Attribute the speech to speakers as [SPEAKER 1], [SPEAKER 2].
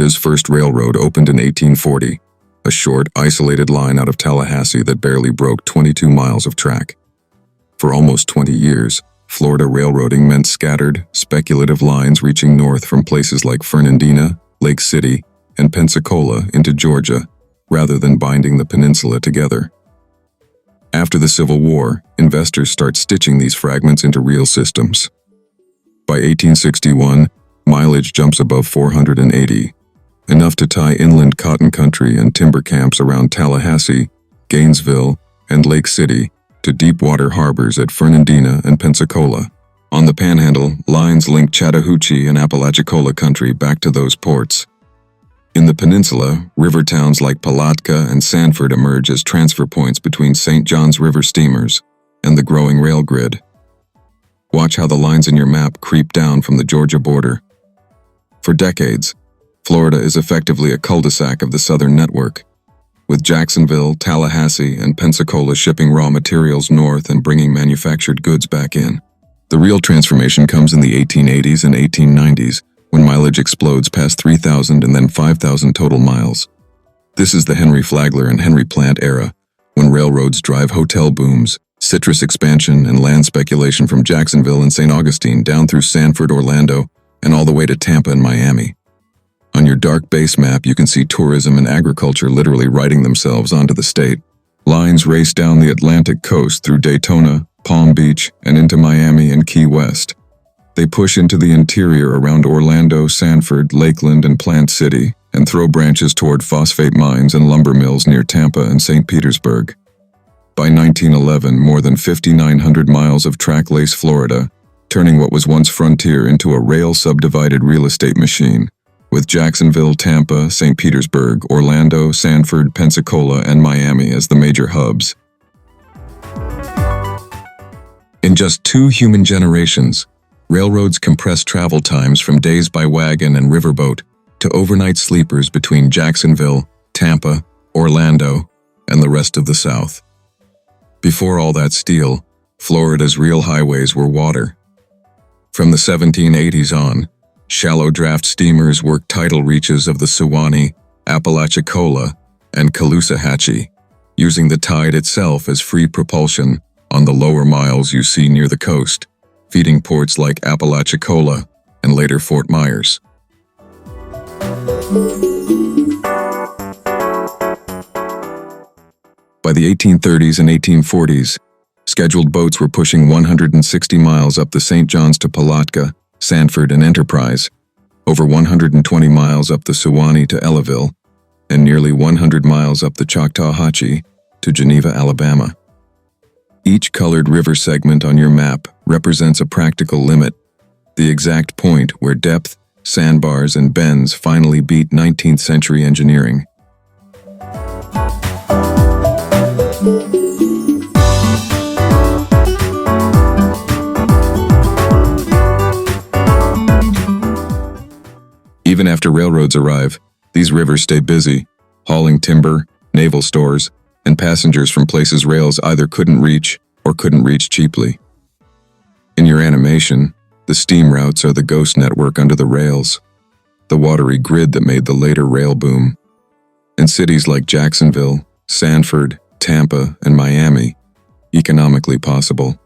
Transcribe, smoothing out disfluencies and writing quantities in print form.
[SPEAKER 1] Florida's first railroad opened in 1840, a short, isolated line out of Tallahassee that barely broke 22 miles of track. For almost 20 years, Florida railroading meant scattered, speculative lines reaching north from places like Fernandina, Lake City, and Pensacola into Georgia, rather than binding the peninsula together. After the Civil War, investors start stitching these fragments into real systems. By 1861, mileage jumps above 480, enough to tie inland cotton country and timber camps around Tallahassee, Gainesville, and Lake City to deep water harbors at Fernandina and Pensacola. On the Panhandle, lines link Chattahoochee and Apalachicola country back to those ports. In the peninsula, river towns like Palatka and Sanford emerge as transfer points between St. Johns River steamers and the growing rail grid. Watch how the lines in your map creep down from the Georgia border. For decades, Florida is effectively a cul-de-sac of the southern network, with Jacksonville, Tallahassee, and Pensacola shipping raw materials north and bringing manufactured goods back in. The real transformation comes in the 1880s and 1890s, when mileage explodes past 3,000 and then 5,000 total miles. This is the Henry Flagler and Henry Plant era, when railroads drive hotel booms, citrus expansion, and land speculation from Jacksonville and St. Augustine down through Sanford, Orlando, and all the way to Tampa and Miami. On your dark base map, you can see tourism and agriculture literally writing themselves onto the state. Lines race down the Atlantic coast through Daytona, Palm Beach, and into Miami and Key West. They push into the interior around Orlando, Sanford, Lakeland, and Plant City, and throw branches toward phosphate mines and lumber mills near Tampa and St. Petersburg. By 1911, more than 5,900 miles of track lace Florida, turning what was once frontier into a rail-subdivided real estate machine, with Jacksonville, Tampa, St. Petersburg, Orlando, Sanford, Pensacola, and Miami as the major hubs. In just 2 human generations, railroads compressed travel times from days by wagon and riverboat to overnight sleepers between Jacksonville, Tampa, Orlando, and the rest of the South. Before all that steel, Florida's real highways were water. From the 1780s on, shallow draft steamers worked tidal reaches of the Suwannee, Apalachicola, and Caloosahatchee, using the tide itself as free propulsion on the lower miles you see near the coast, feeding ports like Apalachicola and later Fort Myers. By the 1830s and 1840s, scheduled boats were pushing 160 miles up the St. Johns to Palatka, Sanford, and Enterprise, over 120 miles up the Suwannee to Ellaville, and nearly 100 miles up the Choctawhatchee to Geneva, Alabama. Each colored river segment on your map represents a practical limit, the exact point where depth, sandbars, and bends finally beat 19th century engineering. Even after railroads arrive, these rivers stay busy, hauling timber, naval stores, and passengers from places rails either couldn't reach or couldn't reach cheaply. In your animation, the steam routes are the ghost network under the rails, the watery grid that made the later rail boom. In cities like Jacksonville, Sanford, Tampa, and Miami, economically possible,